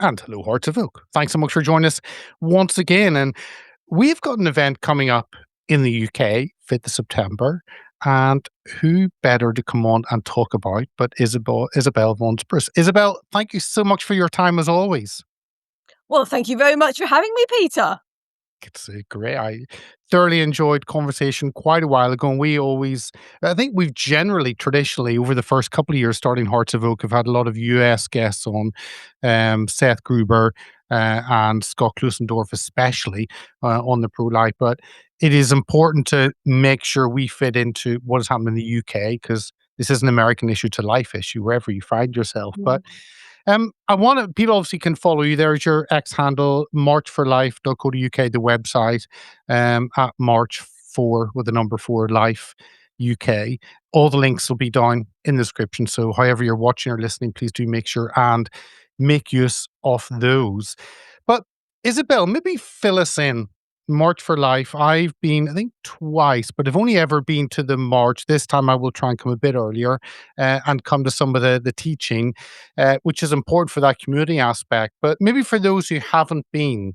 And hello, Hearts of Oak. Thanks so much for joining us once again. And we've got an event coming up in the UK, 5th of September. And who better to come on and talk about but Isabel Vaughan Spruce. Isabel, thank you so much for your time as always. Well, thank you very much for having me, Peter. It's great. I thoroughly enjoyed conversation quite a while ago. And I think we've generally, traditionally, over the first couple of years, starting Hearts of Oak, have had a lot of US guests on, Seth Gruber and Scott Klusendorf, especially on the pro life. But it is important to make sure we fit into what is happening in the UK because this is an American issue to life issue wherever you find yourself. But Mm. I want to, people obviously can follow you. There's your X handle, marchforlife.co.uk, the website, at March 4 with the number 4 Life UK. All the links will be down in the description. So, however you're watching or listening, please do make sure and make use of those. But, Isabel, maybe fill us in. March for Life. I've been, I think, twice, but I've only ever been to the march. This time I will try and come a bit earlier and come to some of the teaching which is important for that community aspect. But maybe for those who haven't been,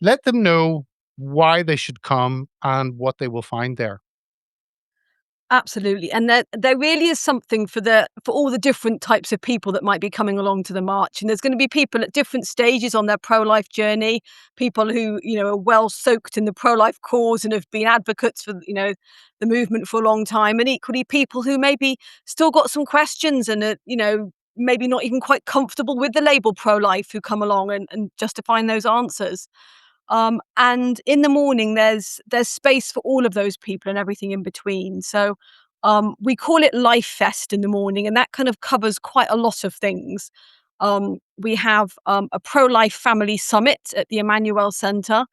let them know why they should come and what they will find there. Absolutely, and there really is something for all the different types of people that might be coming along to the march, and there's gonna be people at different stages on their pro-life journey, people who, are well soaked in the pro-life cause and have been advocates for, the movement for a long time, and equally people who maybe still got some questions and maybe not even quite comfortable with the label pro-life who come along and just to find those answers. And in the morning, there's space for all of those people and everything in between. So we call it Life Fest in the morning, and that kind of covers quite a lot of things. We have a pro-life family summit at the Emmanuel Centre.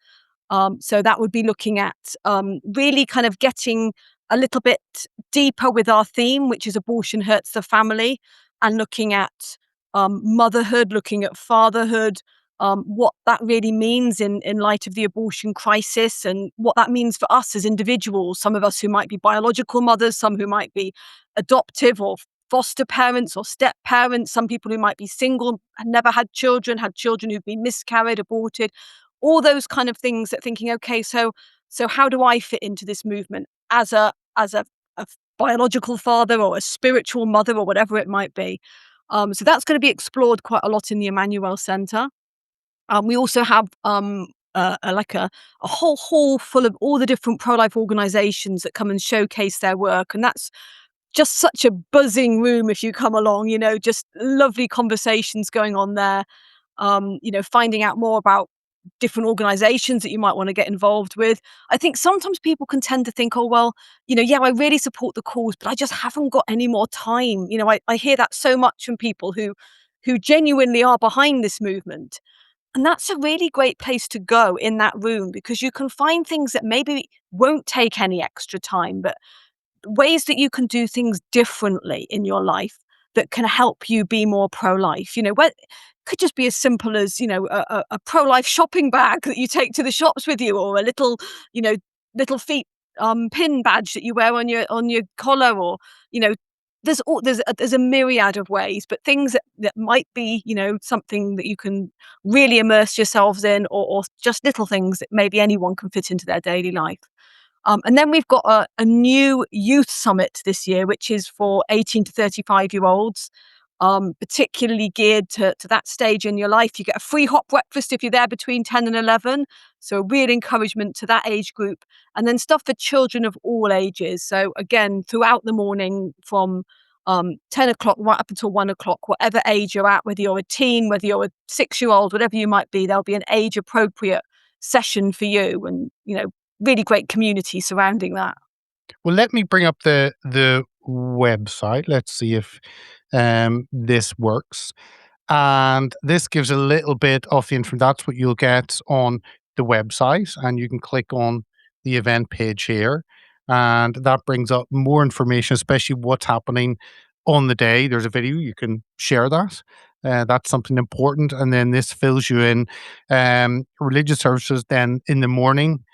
So that would be looking at really kind of getting a little bit deeper with our theme, which is abortion hurts the family, and looking at motherhood, looking at fatherhood, what that really means in light of the abortion crisis, and what that means for us as individuals. Some of us who might be biological mothers, some who might be adoptive or foster parents or step parents, some people who might be single and never had children who've been miscarried, aborted, all those kind of things that thinking, okay, so how do I fit into this movement as a biological father or a spiritual mother or whatever it might be. So that's going to be explored quite a lot in the Emmanuel Centre. We also have a whole hall full of all the different pro-life organisations that come and showcase their work, and that's just such a buzzing room if you come along. Just lovely conversations going on there. Finding out more about different organizations that you might want to get involved with. I think sometimes people can tend to think, oh, well, yeah, I really support the cause, but I just haven't got any more time. I hear that so much from people who genuinely are behind this movement. And that's a really great place to go in that room because you can find things that maybe won't take any extra time, but ways that you can do things differently in your life that can help you be more pro-life. Where could just be as simple as a pro-life shopping bag that you take to the shops with you, or a little you know little feet pin badge that you wear on your collar, or you know there's a myriad of ways, but things that might be something that you can really immerse yourselves in, or just little things that maybe anyone can fit into their daily life. And then we've got a new youth summit this year, which is for 18 to 35-year-olds, particularly geared to that stage in your life. You get a free hot breakfast if you're there between 10 and 11. So, a real encouragement to that age group. And then stuff for children of all ages. So, again, throughout the morning from 10 o'clock right up until 1 o'clock, whatever age you're at, whether you're a teen, whether you're a 6-year-old, whatever you might be, there'll be an age appropriate session for you. And, really great community surrounding that. Well, let me bring up the website. Let's see if this works. And this gives a little bit of the info. That's what you'll get on the website, and you can click on the event page here, and that brings up more information, especially what's happening on the day. There's a video, you can share that. That's something important, and then this fills you in religious services. Then in the morning,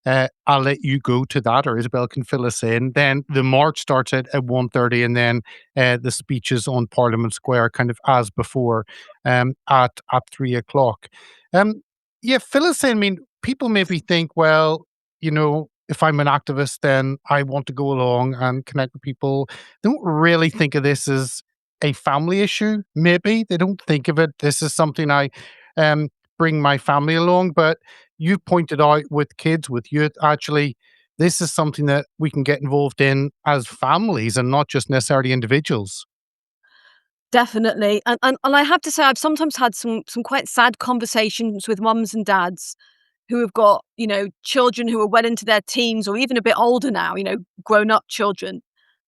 I'll let you go to that, or Isabel can fill us in. Then the march starts at 1:30, and then the speeches on Parliament Square, kind of as before, at 3 o'clock. Um, yeah, fill us in. I mean, people maybe think, well, if I'm an activist, then I want to go along and connect with people. They don't really think of this as a family issue. Maybe they don't think of it. This is something I um, bring my family along, but you pointed out with kids, with youth, actually, this is something that we can get involved in as families and not just necessarily individuals. Definitely, and I have to say I've sometimes had some quite sad conversations with mums and dads who have got, children who are well into their teens or even a bit older now, grown up children.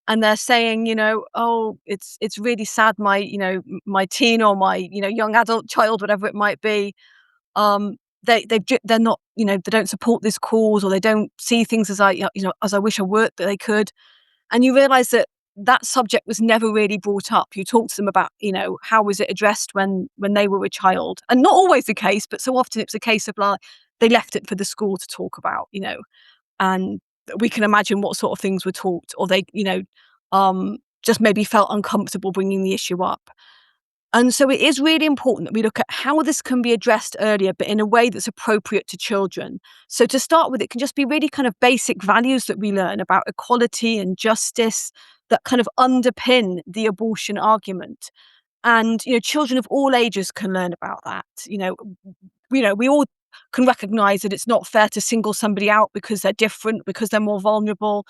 And they're saying, "Oh, it's really sad my, my teen or my, young adult child, whatever it might be, they're not, they don't support this cause or they don't see things as as I wish I worked that they could." And you realize that that subject was never really brought up. You talk to them about, how was it addressed when they were a child? And not always the case, but so often it's a case of like they left it for the school to talk about, and we can imagine what sort of things were talked or they, just maybe felt uncomfortable bringing the issue up. And so it is really important that we look at how this can be addressed earlier, but in a way that's appropriate to children. So to start with, it can just be really kind of basic values that we learn about equality and justice that kind of underpin the abortion argument. And, children of all ages can learn about that. We all can recognize that it's not fair to single somebody out because they're different, because they're more vulnerable.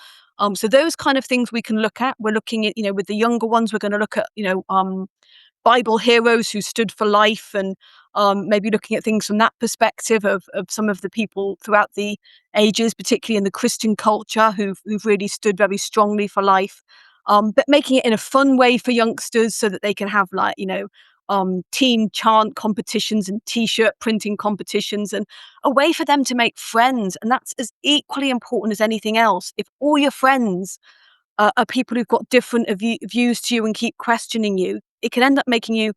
So those kind of things we can look at. We're looking at, with the younger ones, we're going to look at, Bible heroes who stood for life and maybe looking at things from that perspective of some of the people throughout the ages, particularly in the Christian culture, who've really stood very strongly for life. But making it in a fun way for youngsters so that they can have like, teen chant competitions and t-shirt printing competitions and a way for them to make friends. And that's as equally important as anything else. If all your friends are people who've got different views to you and keep questioning you, it can end up making you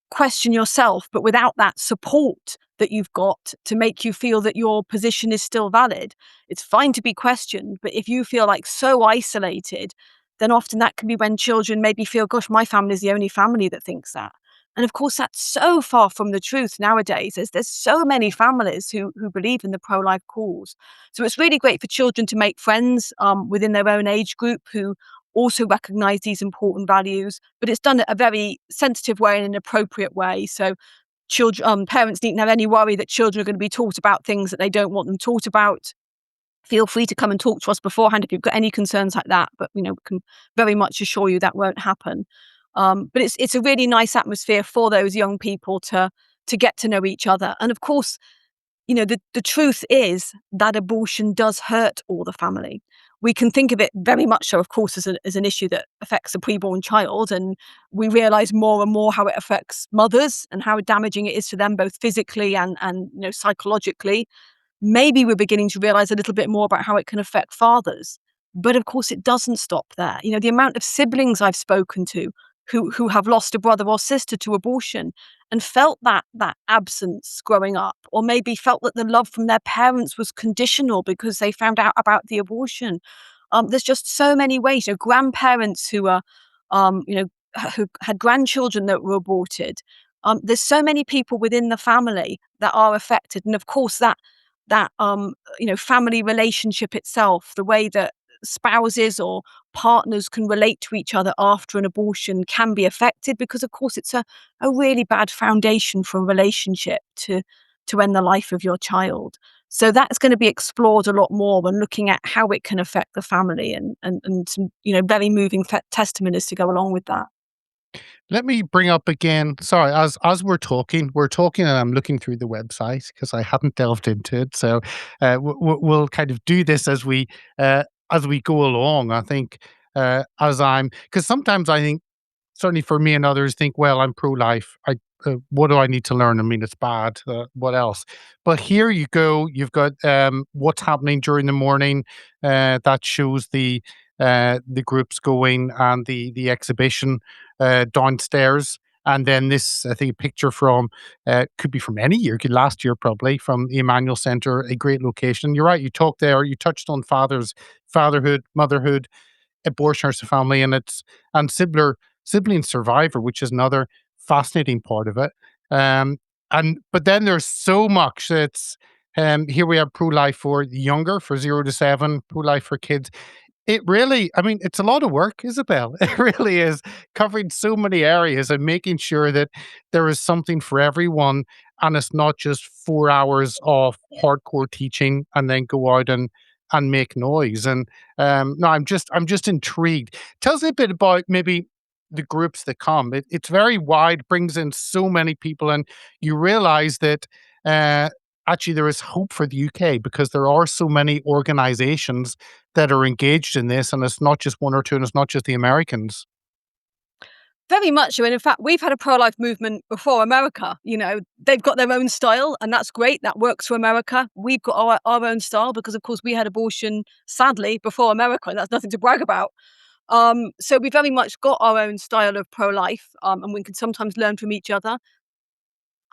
question yourself, but without that support that you've got to make you feel that your position is still valid. It's fine to be questioned, but if you feel like so isolated, then often that can be when children maybe feel, gosh, my family is the only family that thinks that. And of course, that's so far from the truth nowadays. There's so many families who believe in the pro-life cause. So it's really great for children to make friends within their own age group who also recognize these important values, but it's done in a very sensitive way and an appropriate way. So parents needn't have any worry that children are going to be taught about things that they don't want them taught about. Feel free to come and talk to us beforehand if you've got any concerns like that. But we can very much assure you that won't happen. But it's a really nice atmosphere for those young people to get to know each other. And of course, the truth is that abortion does hurt all the family. We can think of it very much so, of course, as an issue that affects a preborn child. And we realize more and more how it affects mothers and how damaging it is to them, both physically and psychologically. Maybe we're beginning to realize a little bit more about how it can affect fathers. But of course, it doesn't stop there. The amount of siblings I've spoken to who have lost a brother or sister to abortion and felt that absence growing up, or maybe felt that the love from their parents was conditional because they found out about the abortion. There's just so many ways. Grandparents who are, who had grandchildren that were aborted. There's so many people within the family that are affected, and of course that family relationship itself, the way that spouses or partners can relate to each other after an abortion can be affected because of course it's a really bad foundation for a relationship to end the life of your child. So that's going to be explored a lot more when looking at how it can affect the family and some very moving testimonies to go along with that. Let me bring up again. Sorry, as we're talking, and I'm looking through the website because I hadn't delved into it. So we'll kind of do this as we go along. I think as I'm because sometimes I think certainly for me and others think, well, I'm pro-life. What do I need to learn? I mean, it's bad. What else? But here you go. You've got what's happening during the morning. That shows the groups going and the exhibition downstairs. And then this, I think, a picture from could be from any year, could last year probably, from the Emmanuel Centre, a great location. You're right. You talked there. You touched on fatherhood, motherhood, abortion versus family, and it's and sibling survivor, which is another fascinating part of it. Um, and but then there's so much that's here we have pro life for the younger, for 0 to 7, pro life for kids. It really, I mean, it's a lot of work, Isabel. It really is, covering so many areas and making sure that there is something for everyone, and it's not just 4 hours of hardcore teaching and then go out and make noise. And no, I'm just intrigued. Tell us a bit about maybe the groups that come. It's very wide, brings in so many people, and you realize that uh, actually there is hope for the UK because there are so many organizations that are engaged in this, and it's not just one or two, and it's not just the Americans. Very much so, and in fact, we've had a pro-life movement before America. They've got their own style, and that's great. That works for America. We've got our own style because, of course, we had abortion, sadly, before America, and that's nothing to brag about. So we very much got our own style of pro-life, and we can sometimes learn from each other.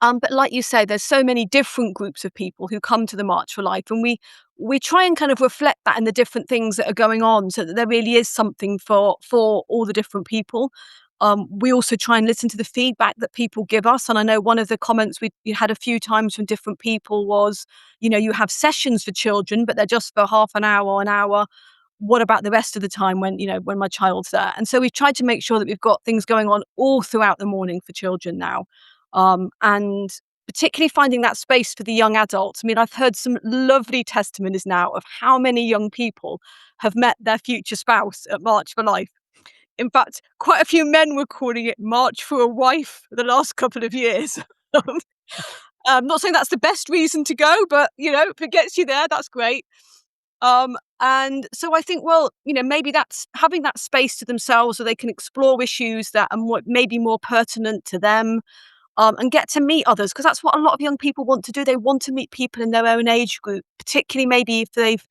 But like you say, there's so many different groups of people who come to the March for Life, and we try and kind of reflect that in the different things that are going on, so that there really is something for all the different people. We also try and listen to the feedback that people give us, and I know one of the comments we had a few times from different people was, you have sessions for children, but they're just for half an hour or an hour. What about the rest of the time when my child's there? And so we've tried to make sure that we've got things going on all throughout the morning for children now. And particularly finding that space for the young adults. I mean, I've heard some lovely testimonies now of how many young people have met their future spouse at March for Life. In fact, quite a few men were calling it March for a Wife the last couple of years. I'm not saying that's the best reason to go, but if it gets you there, that's great. And so I think, well, maybe that's having that space to themselves so they can explore issues that are maybe more pertinent to them, and get to meet others, because that's what a lot of young people want to do. They want to meet people in their own age group, particularly maybe if they've,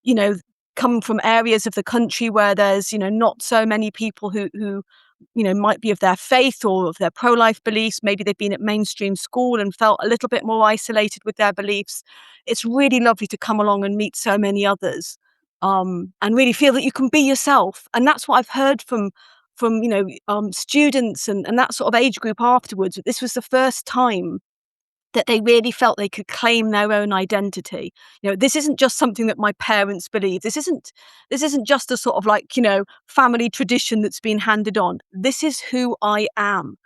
you know, come from areas of the country where there's, not so many people who might be of their faith or of their pro-life beliefs. Maybe they've been at mainstream school and felt a little bit more isolated with their beliefs. It's really lovely to come along and meet so many others, and really feel that you can be yourself. And that's what I've heard from students and that sort of age group afterwards. This was the first time that they really felt they could claim their own identity. This isn't just something that my parents believe. This isn't just a sort of family tradition that's been handed on. This is who I am.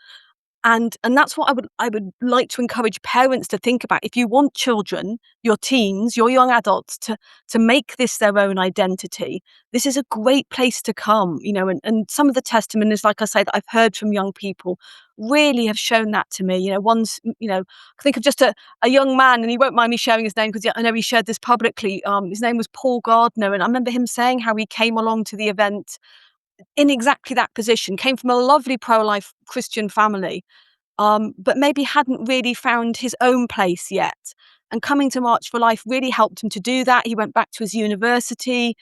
And that's what I would like to encourage parents to think about. If you want children, your teens, your young adults to make this their own identity, this is a great place to come, and some of the testimonies, like I say, that I've heard from young people really have shown that to me. I think of just a young man, and he won't mind me sharing his name because I know he shared this publicly. His name was Paul Gardner, and I remember him saying how he came along to the event in exactly that position, came from a lovely pro-life Christian family, but maybe hadn't really found his own place yet. And coming to March for Life really helped him to do that. He went back to his university,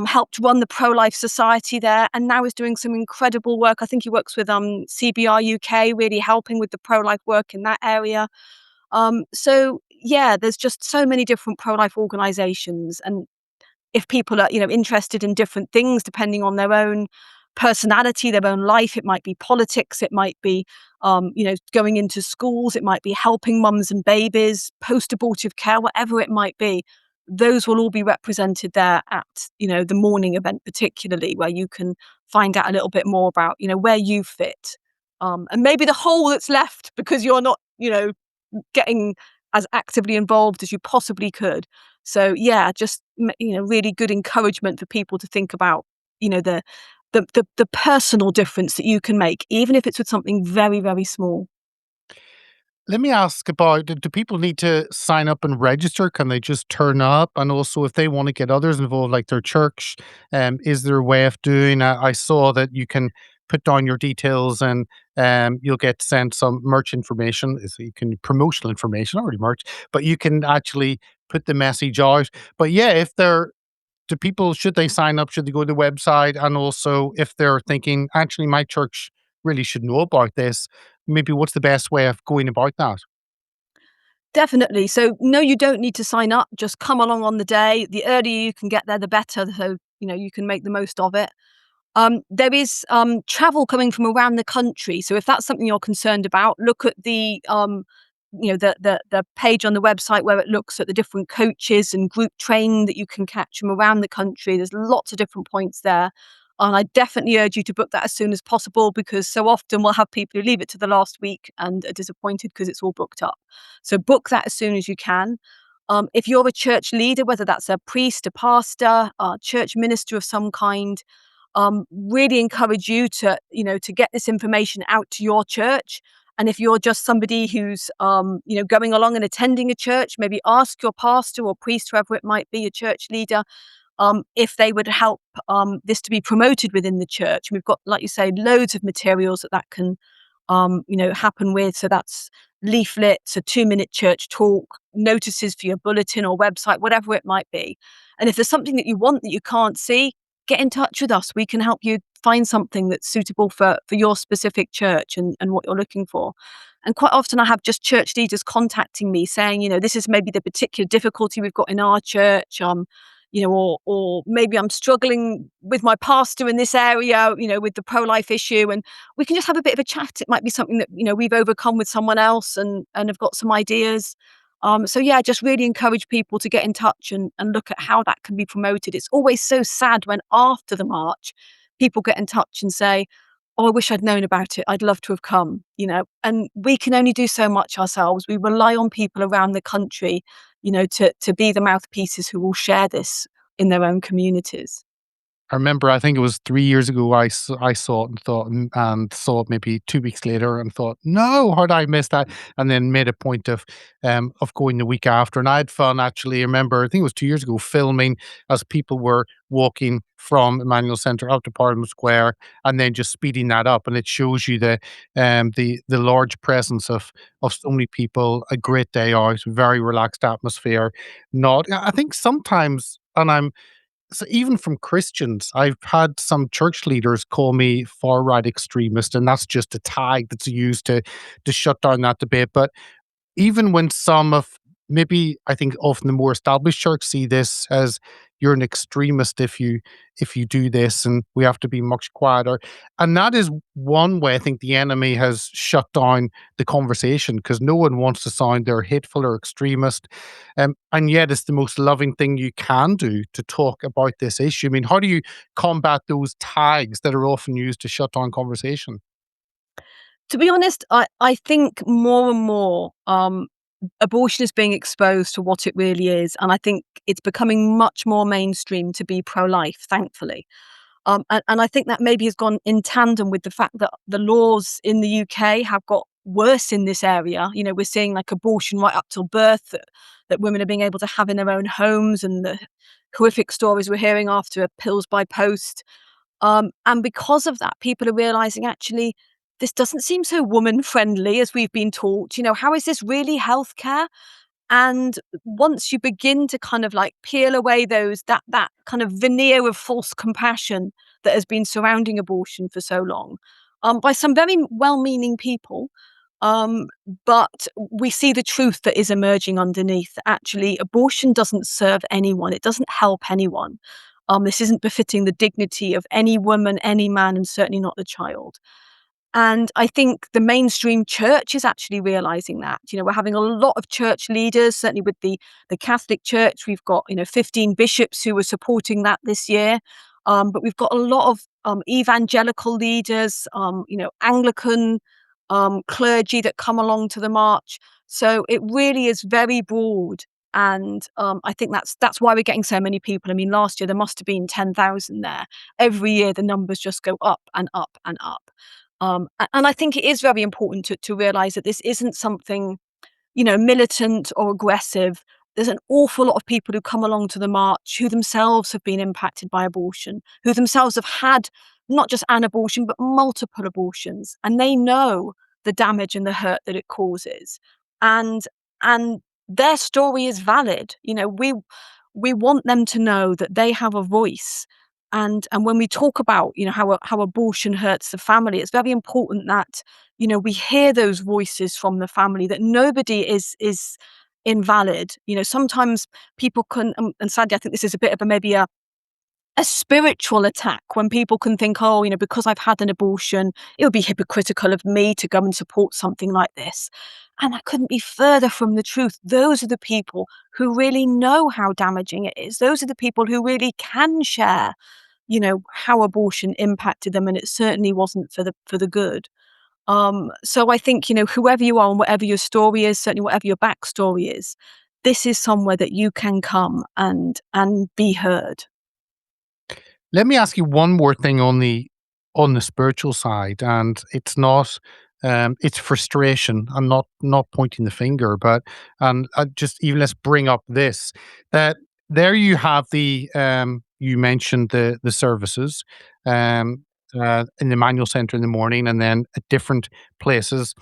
helped run the pro-life society there, and now is doing some incredible work. I think he works with CBR UK, really helping with the pro-life work in that area. So yeah, there's just so many different pro-life organisations, and if people are, interested in different things depending on their own personality, their own life, it might be politics, it might be, going into schools, it might be helping mums and babies, post-abortive care, whatever it might be. Those will all be represented there at, the morning event, particularly where you can find out a little bit more about, where you fit. And maybe the hole that's left because you're not, getting as actively involved as you possibly could. So yeah, just really good encouragement for people to think about, the personal difference that you can make, even if it's with something very, very small. Let me ask about, do people need to sign up and register? Can they just turn up? And also, if they want to get others involved, like their church, is there a way of doing? I saw that you can put down your details and you'll get sent some merch information. So you can promotional information, already merch, but you can actually put the message out. But yeah, if they're do people should they sign up? Should they go to the website? And also, if they're thinking, actually, my church really should know about this, maybe what's the best way of going about that? Definitely. So, no, you don't need to sign up. Just come along on the day. The earlier you can get there, the better. So, you can make the most of it. There is travel coming from around the country. So, if that's something you're concerned about, look at the page on the website where it looks at the different coaches and group training that you can catch from around the country. There's lots of different points there. And I definitely urge you to book that as soon as possible, because so often we'll have people who leave it to the last week and are disappointed because it's all booked up. So book that as soon as you can. If you're a church leader, whether that's a priest, a pastor, a church minister of some kind, really encourage you to get this information out to your church. And if you're just somebody who's, going along and attending a church, maybe ask your pastor or priest, whoever it might be, a church leader, if they would help this to be promoted within the church. We've got, like you say, loads of materials that can happen with. So that's leaflets, a 2-minute church talk, notices for your bulletin or website, whatever it might be. And if there's something that you want that you can't see, get in touch with us. We can help you find something that's suitable for your specific church and what you're looking for. And quite often I have just church leaders contacting me saying, this is maybe the particular difficulty we've got in our church. Or maybe I'm struggling with my pastor in this area, with the pro-life issue, and we can just have a bit of a chat. It might be something that, we've overcome with someone else and have got some ideas. So yeah, just really encourage people to get in touch and look at how that can be promoted. It's always so sad when after the march, people get in touch and say, "Oh, I wish I'd known about it. I'd love to have come." And we can only do so much ourselves. We rely on people around the country, to be the mouthpieces who will share this in their own communities. I remember, I think it was 3 years ago, I saw it and thought, and saw it maybe 2 weeks later and thought, "No, how'd I miss that?" And then made a point of going the week after, and I had fun actually. I remember, I think it was 2 years ago, filming as people were walking from Emmanuel Centre up to Parliament Square, and then just speeding that up, and it shows you the large presence of so many people, a great day out, very relaxed atmosphere. Not I think sometimes, and I'm so even from Christians, I've had some church leaders call me far right extremist, and that's just a tag that's used to shut down that debate. But even when some of, maybe I think often the more established church see this as, you're an extremist if you do this, and we have to be much quieter. And that is one way I think the enemy has shut down the conversation, because no one wants to sound they're hateful or extremist. And yet it's the most loving thing you can do to talk about this issue. I mean, how do you combat those tags that are often used to shut down conversation? To be honest, I think more and more, abortion is being exposed to what it really is, and I think it's becoming much more mainstream to be pro-life, thankfully. And I think that maybe has gone in tandem with the fact that the laws in the UK have got worse in this area. We're seeing like abortion right up till birth, that women are being able to have in their own homes, and the horrific stories we're hearing after pills by post. And because of that, people are realizing, actually, this doesn't seem so woman friendly as we've been taught. How is this really healthcare? And once you begin to kind of like peel away that kind of veneer of false compassion that has been surrounding abortion for so long, by some very well-meaning people, um, but we see the truth that is emerging underneath. Actually, abortion doesn't serve anyone. It doesn't help anyone. This isn't befitting the dignity of any woman, any man, and certainly not the child. And I think the mainstream church is actually realizing that. We're having a lot of church leaders, certainly with the Catholic Church. We've got, 15 bishops who are supporting that this year. But we've got a lot of evangelical leaders, Anglican clergy that come along to the march. So it really is very broad. And I think that's why we're getting so many people. I mean, last year there must have been 10,000 there. Every year the numbers just go up and up and up. And I think it is very important to realize that this isn't something, militant or aggressive. There's an awful lot of people who come along to the march who themselves have been impacted by abortion, who themselves have had not just an abortion, but multiple abortions. And they know the damage and the hurt that it causes. And and their story is valid. We want them to know that they have a voice, And when we talk about, how abortion hurts the family, it's very important that, we hear those voices from the family, that nobody is invalid. Sometimes people can, and sadly, I think this is a bit of maybe a spiritual attack when people can think, oh, because I've had an abortion, it would be hypocritical of me to go and support something like this. And that couldn't be further from the truth. Those are the people who really know how damaging it is. Those are the people who really can share, how abortion impacted them, and it certainly wasn't for the good. So I think, whoever you are and whatever your story is, certainly whatever your backstory is, this is somewhere that you can come and be heard. Let me ask you one more thing on the spiritual side, and it's not it's frustration. I'm not pointing the finger, but just even let's bring up this, that there you have you mentioned the services um in the manual center in the morning, and then at different places,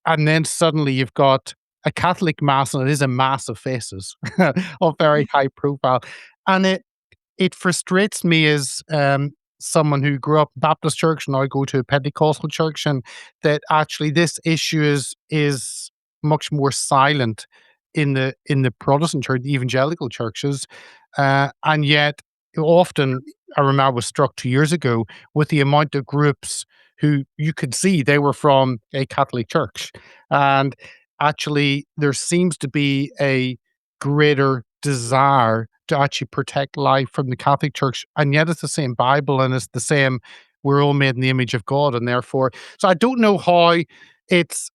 and then suddenly you've got a Catholic mass, and it is a mass of faces of very high profile, and it frustrates me as someone who grew up Baptist church, and I go to a Pentecostal church, and that actually this issue is much more silent in the Protestant church, the evangelical churches, and yet often I remember I was struck 2 years ago with the amount of groups who you could see they were from a Catholic church, and actually there seems to be a greater desire to actually protect life from the Catholic Church, and yet it's the same Bible, and it's the same. We're all made in the image of God, and therefore, so I don't know how it's.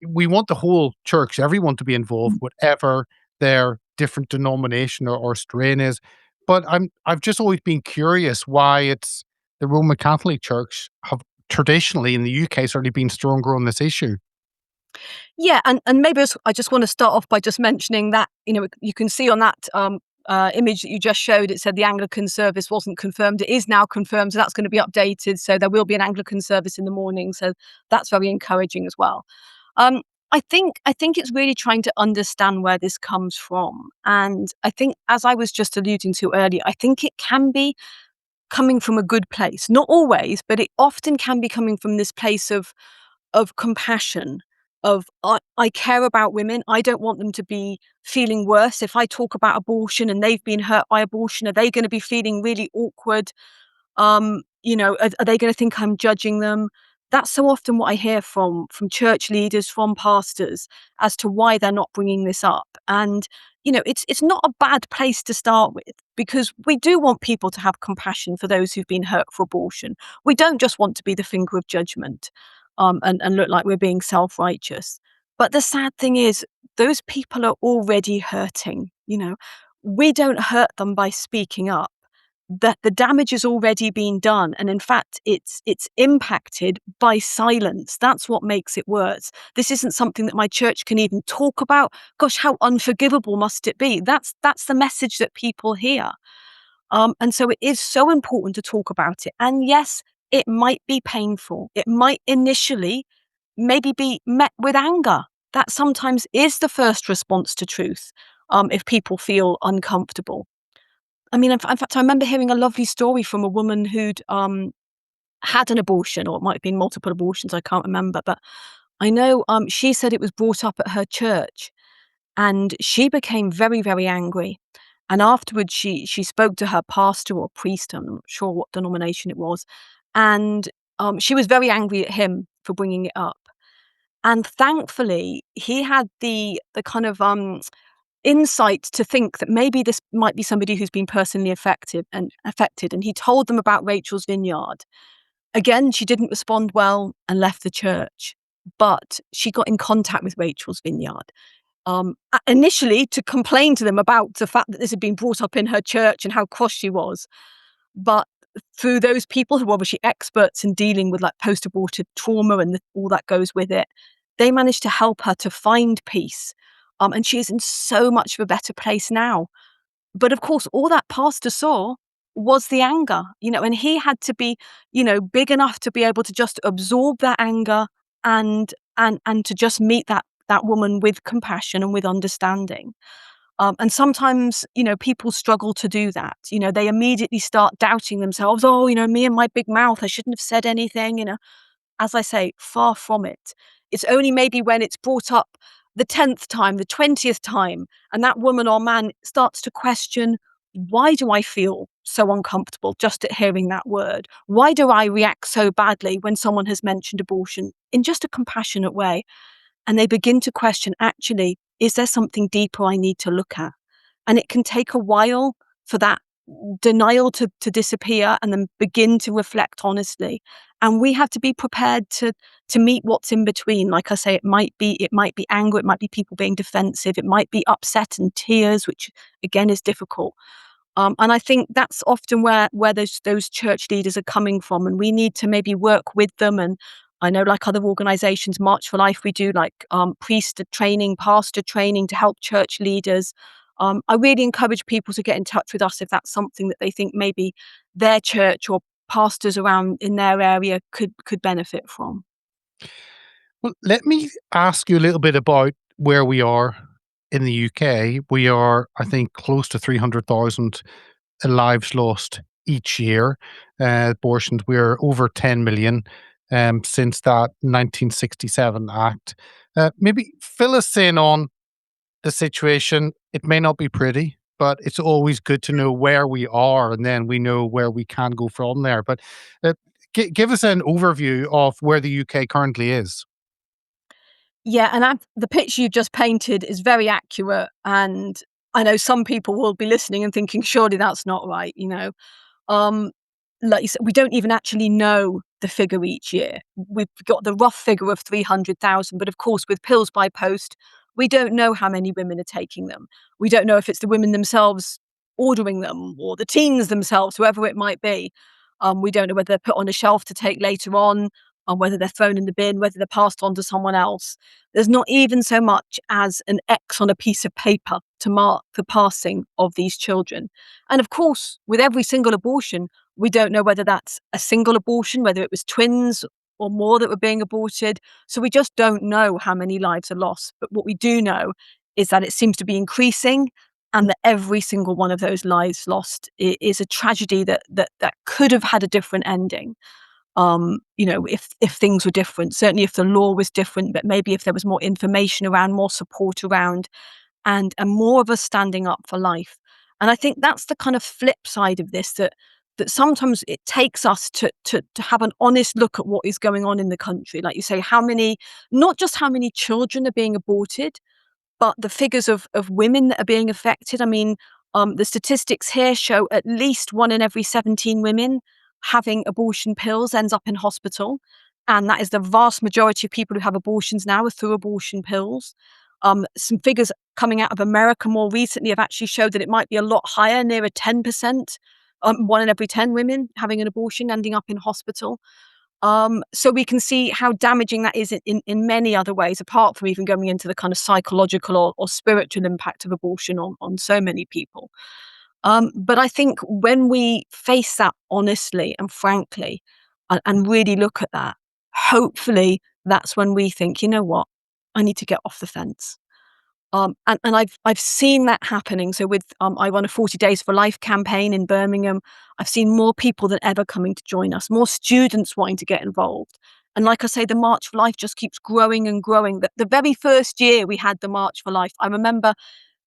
We want the whole church, everyone, to be involved, whatever their different denomination or strain is. But I've just always been curious why it's the Roman Catholic Church have traditionally in the UK certainly been stronger on this issue. Yeah, and maybe I just want to start off by just mentioning that, you can see on that image that you just showed, it said the Anglican service wasn't confirmed. It is now confirmed, so that's going to be updated. So there will be an Anglican service in the morning. So that's very encouraging as well. Um, I think it's really trying to understand where this comes from, and I think, as I was just alluding to earlier, I think it can be coming from a good place. Not always, but it often can be coming from this place of compassion, of I care about women. I don't want them to be feeling worse. If I talk about abortion and they've been hurt by abortion, are they going to be feeling really awkward? Are they going to think I'm judging them? That's so often what I hear from church leaders, from pastors, as to why they're not bringing this up. And it's not a bad place to start with, because we do want people to have compassion for those who've been hurt for abortion. We don't just want to be the finger of judgment, and look like we're being self-righteous. But the sad thing is, those people are already hurting. We don't hurt them by speaking up. That the damage has already been done, and in fact it's impacted by silence. That's what makes it worse. This isn't something that my church can even talk about. Gosh, how unforgivable must it be? That's the message that people hear. And so it is so important to talk about it. And yes, it might be painful. It might initially maybe be met with anger. That sometimes is the first response to truth, if people feel uncomfortable. I mean, in fact, I remember hearing a lovely story from a woman who'd had an abortion, or it might have been multiple abortions, I can't remember. But I know she said it was brought up at her church, and she became very, very angry. And afterwards, she spoke to her pastor or priest, I'm not sure what denomination it was, and she was very angry at him for bringing it up. And thankfully, he had the kind of insight to think that maybe this might be somebody who's been personally affected, and he told them about Rachel's Vineyard. Again, she didn't respond well and left the church, but she got in contact with Rachel's Vineyard, initially to complain to them about the fact that this had been brought up in her church and how cross she was. But through those people who are obviously experts in dealing with, like, post-abortive trauma and all that goes with it, they managed to help her to find peace. And she is in so much of a better place now. But of course, all that pastor saw was the anger, and he had to be, big enough to be able to just absorb that anger, and to just meet that woman with compassion and with understanding. And sometimes, people struggle to do that. They immediately start doubting themselves. Oh, me and my big mouth, I shouldn't have said anything. As I say, far from it. It's only maybe when it's brought up the 10th time, the 20th time, and that woman or man starts to question, why do I feel so uncomfortable just at hearing that word? Why do I react so badly when someone has mentioned abortion in just a compassionate way? And they begin to question, actually, is there something deeper I need to look at? And it can take a while for that denial to disappear and then begin to reflect honestly. And we have to be prepared to meet what's in between. Like I say, it might be anger, it might be people being defensive, it might be upset and tears, which again is difficult. And I think that's often where those church leaders are coming from, and we need to maybe work with them. And I know, like other organisations, March for Life, we do like priest training, pastor training to help church leaders. I really encourage people to get in touch with us if that's something that they think maybe their church or pastors around in their area could benefit from. Well, let me ask you a little bit about where we are in the UK. We are, I think, close to 300,000 lives lost each year. Abortions, we're over 10 million since that 1967 Act. Maybe fill us in on the situation. It may not be pretty, but it's always good to know where we are, and then we know where we can go from there. But uh, give us an overview of where the UK currently is. Yeah, and the picture you've just painted is very accurate. And I know some people will be listening and thinking, surely that's not right. Um, like you said, we don't even actually know the figure each year. We've got the rough figure of 300,000, but of course, with pills by post, we don't know how many women are taking them. We don't know if it's the women themselves ordering them or the teens themselves, whoever it might be. We don't know whether they're put on a shelf to take later on, whether they're thrown in the bin, whether they're passed on to someone else. There's not even so much as an X on a piece of paper to mark the passing of these children. And of course, with every single abortion, we don't know whether that's a single abortion, whether it was twins or more that were being aborted. So we just don't know how many lives are lost. But what we do know is that it seems to be increasing, and that every single one of those lives lost is a tragedy that could have had a different ending. If things were different, certainly if the law was different, but maybe if there was more information around, more support around, and more of us standing up for life. And I think that's the kind of flip side of this, that sometimes it takes us to have an honest look at what is going on in the country. Like you say, how many, not just how many children are being aborted, but the figures of women that are being affected. I mean, the statistics here show at least 1 in every 17 women having abortion pills ends up in hospital. And that is the vast majority of people who have abortions now are through abortion pills. Some figures coming out of America more recently have actually showed that it might be a lot higher, nearer 10%. 1 in every 10 women having an abortion ending up in hospital. So we can see how damaging that is in many other ways, apart from even going into the kind of psychological or spiritual impact of abortion on so many people. But I think when we face that honestly and frankly, and really look at that, hopefully that's when we think, you know what, I need to get off the fence. And I've seen that happening. So I run a 40 Days for Life campaign in Birmingham. I've seen more people than ever coming to join us, more students wanting to get involved. And like I say, the March for Life just keeps growing and growing. The very first year we had the March for Life, I remember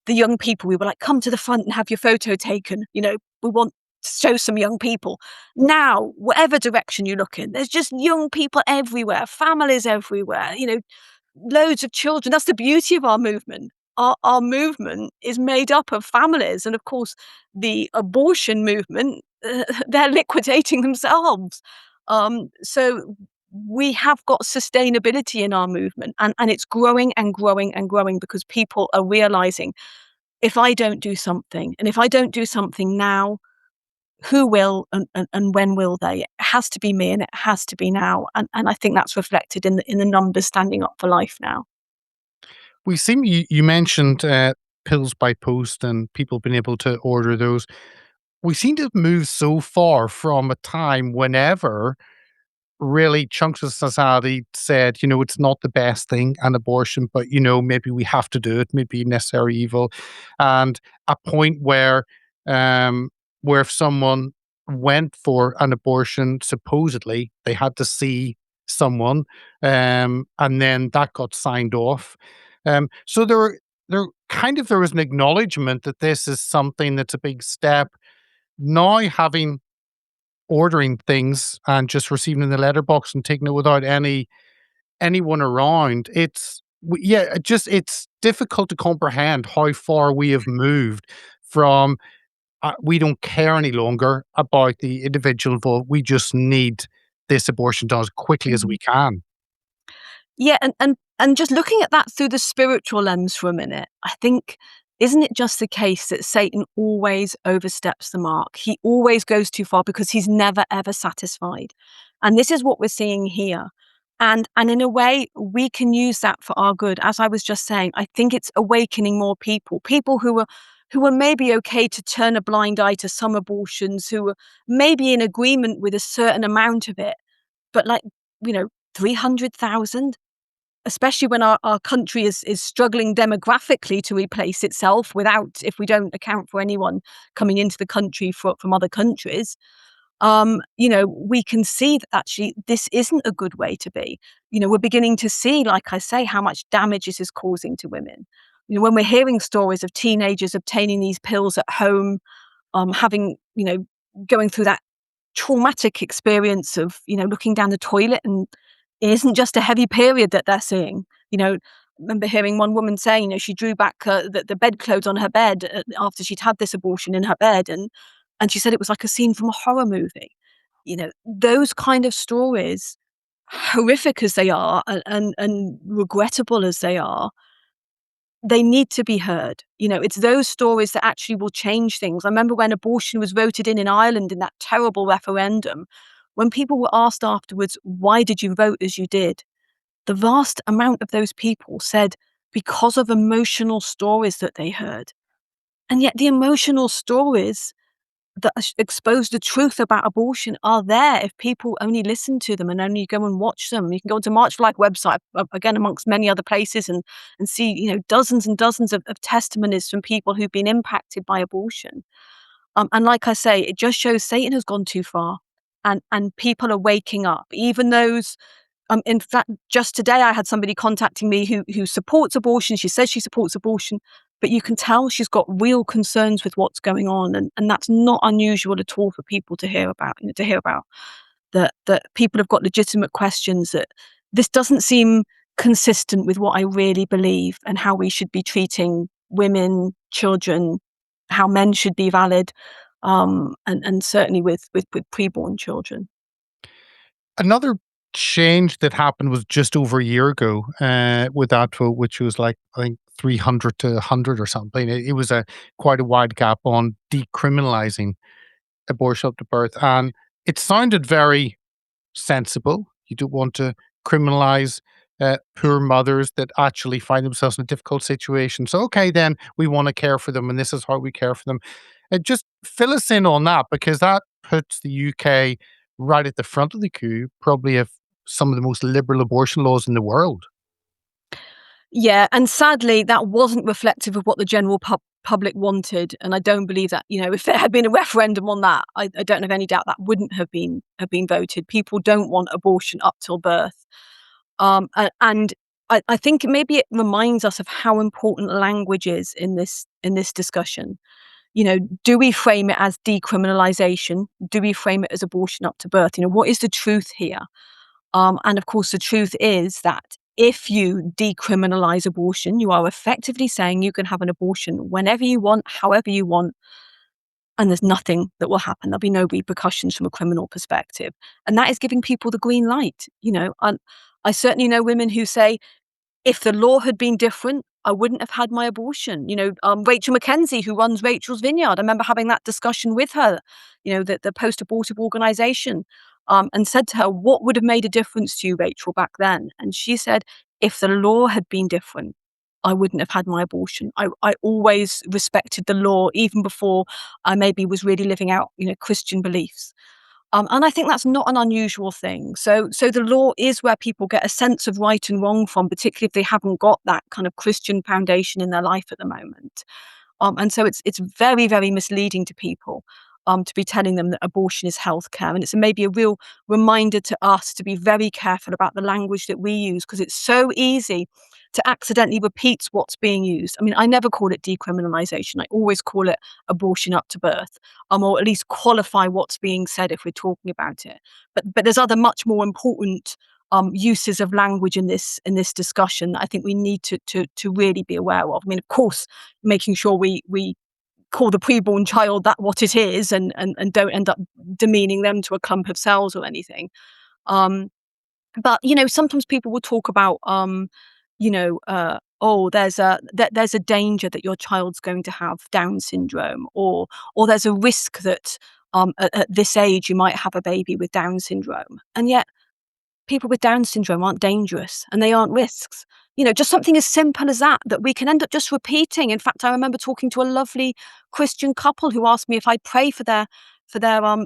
the young people, we were like, come to the front and have your photo taken. We want to show some young people. Now, whatever direction you look in, there's just young people everywhere, families everywhere, loads of children. That's the beauty of our movement. Our movement is made up of families. And of course, the abortion movement, they're liquidating themselves. So we have got sustainability in our movement, and it's growing and growing and growing because people are realizing, if I don't do something, and if I don't do something now, who will, and when will they? It has to be me, and it has to be now. And I think that's reflected in the numbers standing up for life now. We seem you mentioned pills by post and people being able to order those. We seem to have moved so far from a time whenever really chunks of society said, it's not the best thing, an abortion, but, maybe we have to do it, maybe necessary evil. And a point where if someone went for an abortion, supposedly they had to see someone, and then that got signed off. So there was an acknowledgement that this is something that's a big step. Now having ordering things and just receiving in the letterbox and taking it without anyone around. It's difficult to comprehend how far we have moved from, we don't care any longer about the individual involved. We just need this abortion done as quickly as we can. Yeah, and just looking at that through the spiritual lens for a minute, I think, isn't it just the case that Satan always oversteps the mark? He always goes too far because he's never ever satisfied. And this is what we're seeing here. And in a way, we can use that for our good. As I was just saying, I think it's awakening more people, people who are maybe okay to turn a blind eye to some abortions, who are maybe in agreement with a certain amount of it, but like, 300,000, especially when our country is struggling demographically to replace itself without, if we don't account for anyone coming into the country from other countries, we can see that actually this isn't a good way to be. We're beginning to see, like I say, how much damage this is causing to women. When we're hearing stories of teenagers obtaining these pills at home, having, going through that traumatic experience of, looking down the toilet, and it isn't just a heavy period that they're seeing. I remember hearing one woman saying, she drew back the bedclothes on her bed after she'd had this abortion in her bed, and she said it was like a scene from a horror movie. Those kind of stories, horrific as they are, and regrettable as they need to be heard. It's those stories that actually will change things. I remember when abortion was voted in Ireland in that terrible referendum, when people were asked afterwards, why did you vote as you did? The vast amount of those people said because of emotional stories that they heard. And yet the emotional stories that expose the truth about abortion are there if people only listen to them and only go and watch them. You can go onto March for Life website, again, amongst many other places, and see, dozens and dozens of testimonies from people who've been impacted by abortion. And like I say, it just shows Satan has gone too far, and people are waking up. Even those, in fact, just today I had somebody contacting me who supports abortion. She says she supports abortion, but you can tell she's got real concerns with what's going on, and that's not unusual at all for people to hear about. To hear about that people have got legitimate questions, that this doesn't seem consistent with what I really believe and how we should be treating women, children, how men should be valid, and certainly with preborn children. Another change that happened was just over a year ago, with that vote, which was like, I think, 300 to 100 or something. It was a quite a wide gap on decriminalizing abortion up to birth, and it sounded very sensible. You don't want to criminalize poor mothers that actually find themselves in a difficult situation. So, okay, then we want to care for them, and this is how we care for them. Just fill us in on that, because that puts the UK right at the front of the queue, probably of some of the most liberal abortion laws in the world. Yeah, and sadly, that wasn't reflective of what the general public wanted, and I don't believe that. If there had been a referendum on that, I don't have any doubt that wouldn't have been voted. People don't want abortion up till birth, and I think maybe it reminds us of how important language is in this discussion. Do we frame it as decriminalization? Do we frame it as abortion up to birth? What is the truth here? And of course, the truth is that if you decriminalize abortion, you are effectively saying you can have an abortion whenever you want, however you want, and there's nothing that will happen. There'll be no repercussions from a criminal perspective. And that is giving people the green light. And I certainly know women who say, if the law had been different, I wouldn't have had my abortion. Rachel Mackenzie, who runs Rachel's Vineyard, I remember having that discussion with her, the post-abortive organization, and said to her, what would have made a difference to you, Rachel, back then? And she said, if the law had been different, I wouldn't have had my abortion. I always respected the law, even before I maybe was really living out, Christian beliefs. And I think that's not an unusual thing. So the law is where people get a sense of right and wrong from, particularly if they haven't got that kind of Christian foundation in their life at the moment. And so it's very, very misleading to people, to be telling them that abortion is healthcare. And it's maybe a real reminder to us to be very careful about the language that we use, because it's so easy to accidentally repeat what's being used. I mean, I never call it decriminalisation. I always call it abortion up to birth, or at least qualify what's being said if we're talking about it. But there's other much more important uses of language in this discussion that I think we need to really be aware of. I mean, of course, making sure we call the preborn child that what it is, and don't end up demeaning them to a clump of cells or anything. Um, but sometimes people will talk about oh, there's a danger that your child's going to have Down syndrome, or there's a risk that at this age you might have a baby with Down syndrome, and yet people with Down syndrome aren't dangerous and they aren't risks. Just something as simple as that we can end up just repeating. In fact, I remember talking to a lovely Christian couple who asked me if I'd pray for their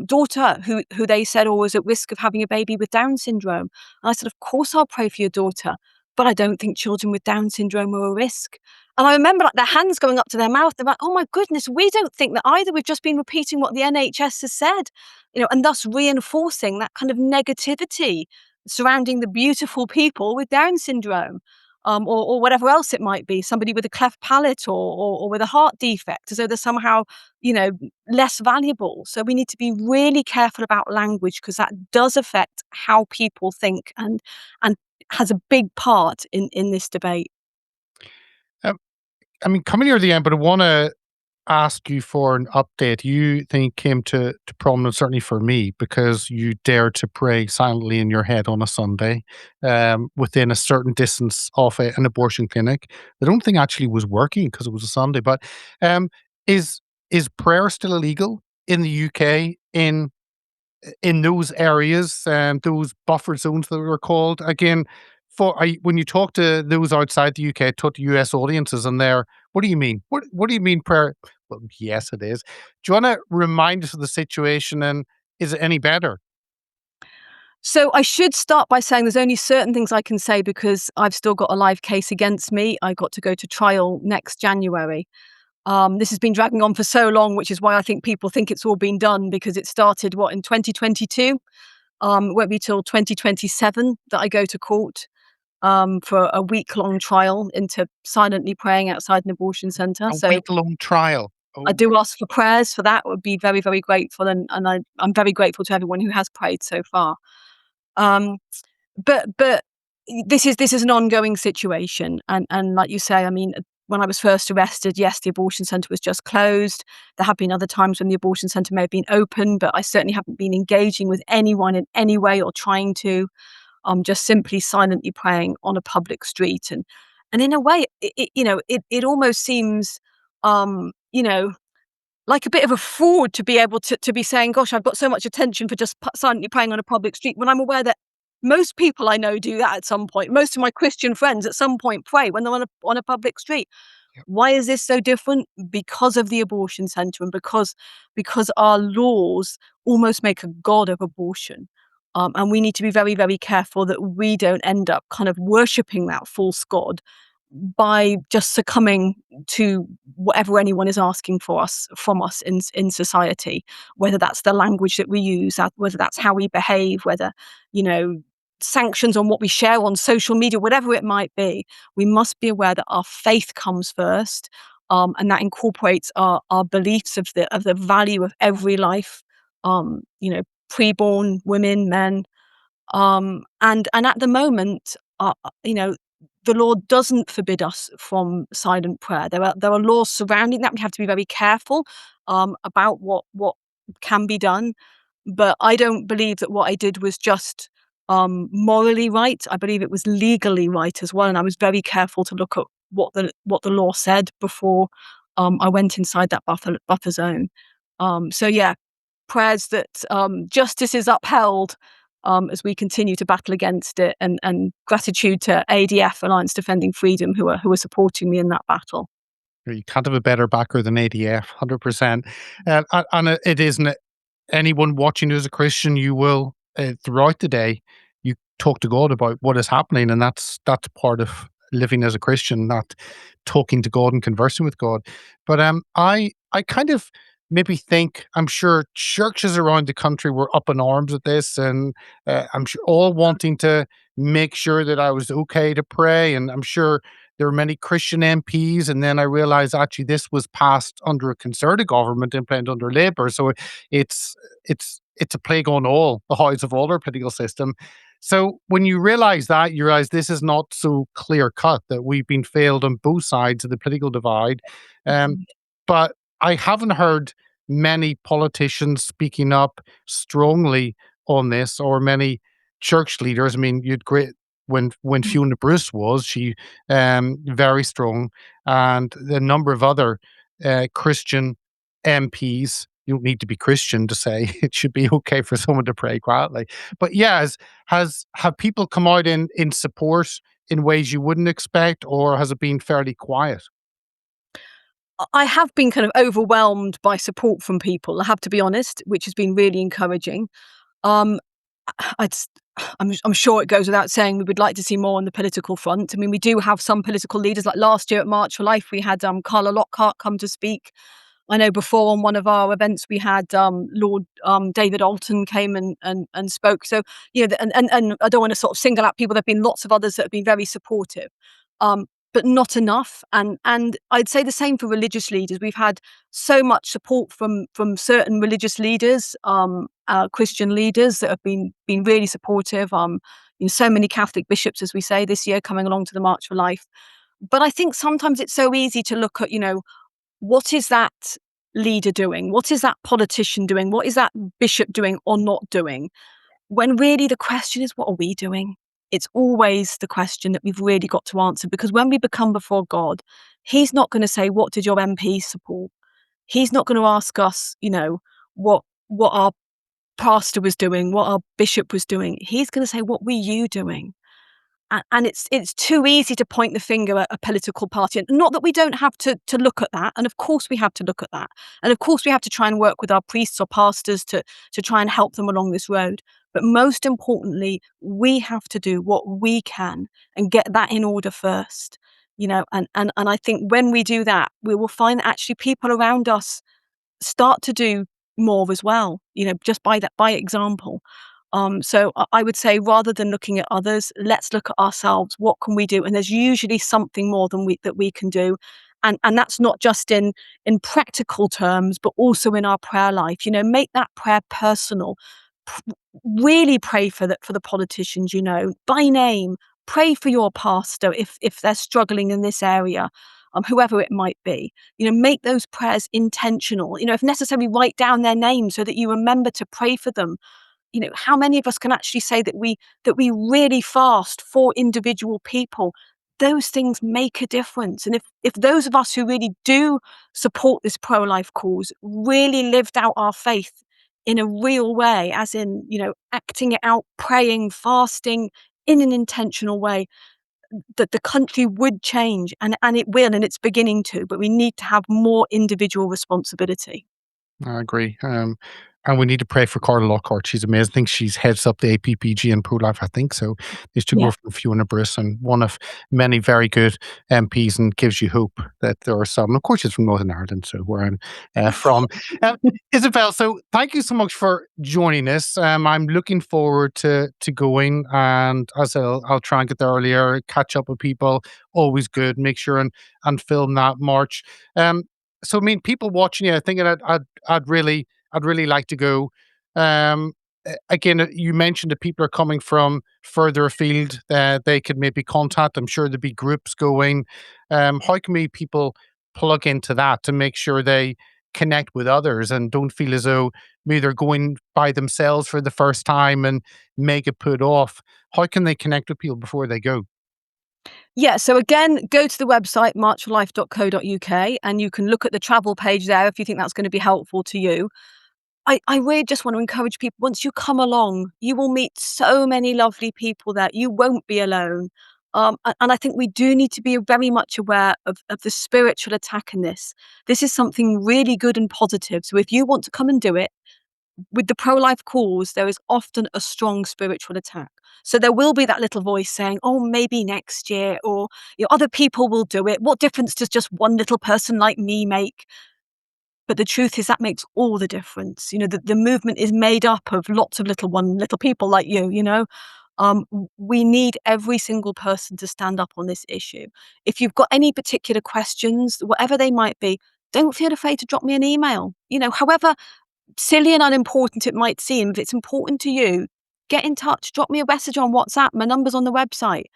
daughter, who they said was at risk of having a baby with Down syndrome. And I said, of course I'll pray for your daughter, but I don't think children with Down syndrome are a risk. And I remember like their hands going up to their mouth. They're like, oh my goodness, we don't think that either. We've just been repeating what the NHS has said, and thus reinforcing that kind of negativity surrounding the beautiful people with Down syndrome, or whatever else it might be, somebody with a cleft palate, or with a heart defect, as though they're somehow, you know, less valuable. So we need to be really careful about language, because that does affect how people think, and has a big part in this debate. Um, I mean, coming near the end, but I want to ask you for an update. You think came to prominence, certainly for me, because you dared to pray silently in your head on a Sunday, within a certain distance of an abortion clinic. I don't think actually was working because it was a Sunday. But um, is is prayer still illegal in the UK in those areas, those buffer zones that were called again? When you talk to those outside the UK, talk to US audiences, and they're, what do you mean? What do you mean prayer? Well, yes, it is. Do you want to remind us of the situation, and is it any better? So I should start by saying there's only certain things I can say, because I've still got a live case against me. I got to go to trial next January. This has been dragging on for so long, which is why I think people think it's all been done, because it started in 2022. It won't be till 2027 that I go to court, for a week-long trial into silently praying outside an abortion centre. A So week-long trial. I Oh, do ask for prayers for that. Would be very, very grateful, and I'm very grateful to everyone who has prayed so far. Um, but this is an ongoing situation, and like you say, I mean, when I was first arrested, yes, the abortion centre was just closed. There have been other times when the abortion centre may have been open, but I certainly haven't been engaging with anyone in any way, or trying to. Just simply silently praying on a public street, and in a way, it almost seems, you know, like a bit of a fraud to be able to be saying, "Gosh, I've got so much attention for just silently praying on a public street," when I'm aware that most people I know do that at some point. Most of my Christian friends at some point pray when they're on a public street. yeah. Why is this so different? Because of the abortion centre, and because our laws almost make a god of abortion. And we need to be very, very careful that we don't end up kind of worshipping that false god by just succumbing to whatever anyone is asking from us in society, whether that's the language that we use, whether that's how we behave, whether, you know, sanctions on what we share on social media, whatever it might be. We must be aware that our faith comes first, and that incorporates our beliefs of the value of every life, preborn women, men, and at the moment, the law doesn't forbid us from silent prayer. There are laws surrounding that. We have to be very careful about what can be done. But I don't believe that what I did was just morally right. I believe it was legally right as well, and I was very careful to look at what the law said before I went inside that buffer zone. So yeah, prayers that justice is upheld, as we continue to battle against it, and gratitude to ADF, Alliance Defending Freedom, who are supporting me in that battle. You can't have a better backer than ADF, 100%. And it isn't. anyone watching who's a Christian, you will, throughout the day, you talk to God about what is happening, and that's part of living as a Christian, not talking to God and conversing with God. But I kind of maybe think I'm sure churches around the country were up in arms at this, and I'm sure all wanting to make sure that I was okay to pray, and I'm sure there were many Christian MPs, and then I realized actually this was passed under a Conservative government, implemented under Labour, so it's a plague on all the highs of all our political system. So when you realize that, you realize this is not so clear cut, that we've been failed on both sides of the political divide. Um, Mhm. but I haven't heard many politicians speaking up strongly on this, or many church leaders. I mean, you'd great when Mm. Fiona Bruce was, she very strong, and the number of other Christian MPs. You don't need to be Christian to say it should be okay for someone to pray quietly. But yeah, have people come out in support in ways you wouldn't expect, or has it been fairly quiet? I have been kind of overwhelmed by support from people, I have to be honest, which has been really encouraging. Um, I'd s I'm sure it goes without saying we would like to see more on the political front. I mean, we do have some political leaders, like last year at March for Life, we had, Carla Lockhart come to speak. I know before on one of our events we had, Lord, David Alton came and spoke. So, and I don't wanna sort of single out people, there've been lots of others that have been very supportive, but not enough. And I'd say the same for religious leaders. We've had so much support from certain religious leaders, Christian leaders that have been really supportive. So many Catholic bishops, as we say, this year coming along to the March for Life. But I think sometimes it's so easy to look at, what is that leader doing? What is that politician doing? What is that bishop doing or not doing? When really the question is, what are we doing? It's always the question that we've really got to answer, because when we become before God, He's not going to say, what did your MP support? He's not going to ask us, what our pastor was doing, what our bishop was doing. He's going to say, what were you doing? And it's too easy to point the finger at a political party, and not that we don't have to look at that, and of course we have to look at that, and of course we have to try and work with our priests or pastors to try and help them along this road. But most importantly, we have to do what we can and get that in order first. And I think when we do that, we will find that actually people around us start to do more as well, just by example. So I would say, rather than looking at others, let's look at ourselves. What can we do? And there's usually something more than we can do. And that's not just in practical terms, but also in our prayer life. Make that prayer personal. P- Really pray for the politicians, by name. Pray for your pastor if they're struggling in this area, whoever it might be. Make those prayers intentional. If necessary, write down their names so that you remember to pray for them. How many of us can actually say that we really fast for individual people? Those things make a difference. And if those of us who really do support this pro-life cause really lived out our faith in a real way, as in, acting it out, praying, fasting in an intentional way, that the country would change, and it will, and it's beginning to, but we need to have more individual responsibility. I agree. And we need to pray for Carla Lockhart. She's amazing. I think she's heads up the APPG and pro-life, I think so. These two Yeah. go from Fiona Bruce, and one of many very good MPs, and gives you hope that there are some. Of course, she's from Northern Ireland, so where I'm from. Uh, Isabel, so thank you so much for joining us. I'm looking forward to going, and as I'll try and get there earlier, catch up with people. Always good. Make sure and film that march. Um, so I mean, people watching you, I think I'd really like to go. Again, you mentioned that people are coming from further afield. They could maybe contact. I'm sure there'd be groups going. How can we people plug into that to make sure they connect with others and don't feel as though maybe they're going by themselves for the first time and make it put off? How can they connect with people before they go? Yeah, so again, go to the website marchforlife.co.uk, and you can look at the travel page there if you think that's going to be helpful to you. I really just want to encourage people, once you come along, you will meet so many lovely people there. You won't be alone. And I think we do need to be very much aware of the spiritual attack in this. This is something really good and positive. So if you want to come and do it, with the pro-life cause, there is often a strong spiritual attack. So there will be that little voice saying, "Oh, maybe next year," or "Other people will do it. What difference does just one little person like me make?" But the truth is that makes all the difference. The movement is made up of lots of little people like you. We need every single person to stand up on this issue. If you've got any particular questions, whatever they might be, don't feel afraid to drop me an email. However silly and unimportant it might seem, if it's important to you, get in touch, drop me a message on WhatsApp. My number's on the website.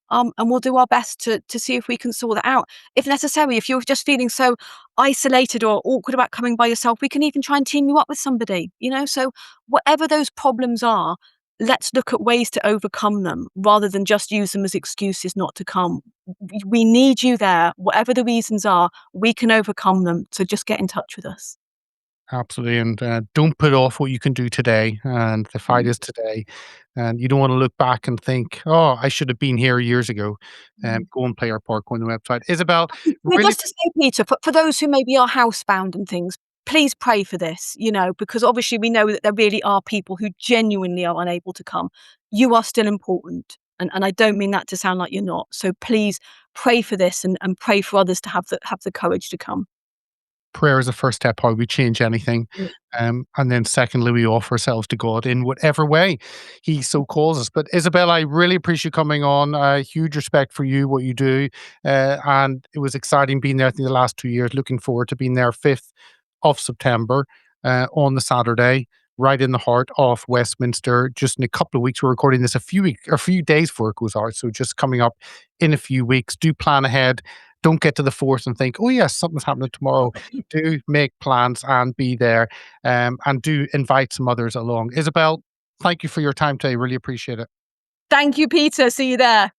And we'll do our best to see if we can sort that out. If necessary, if you're just feeling so isolated or awkward about coming by yourself, we can even try and team you up with somebody. So whatever those problems are, let's look at ways to overcome them rather than just use them as excuses not to come. We need you there. Whatever the reasons are, we can overcome them. So just get in touch with us. Absolutely, and don't put off what you can do today. And the fight Mm. is today, and you don't want to look back and think, "Oh, I should have been here years ago." Mm. Go and play our part. Go on the website. Isabel, really Just to say, Peter, for those who maybe are housebound and things, please pray for this, because obviously we know that there really are people who genuinely are unable to come. You are still important. And I don't mean that to sound like you're not. So please pray for this and pray for others to have the courage to come. prayer is the first step how we change anything. Yeah. And then secondly, we offer ourselves to God in whatever way He so calls us. But Isabel, I really appreciate you coming on. Huge respect for you, what you do. And it was exciting being there, I think, the last 2 years. Looking forward to being there 5th of September on the Saturday, right in the heart of Westminster. Just in a couple of weeks, we're recording this a few days before it goes out. So just coming up in a few weeks. Do plan ahead. Don't get to the fourth and think, oh, yes, something's happening tomorrow. Do make plans and be there, and do invite some others along. Isabel, thank you for your time today. Really appreciate it. Thank you, Peter. See you there.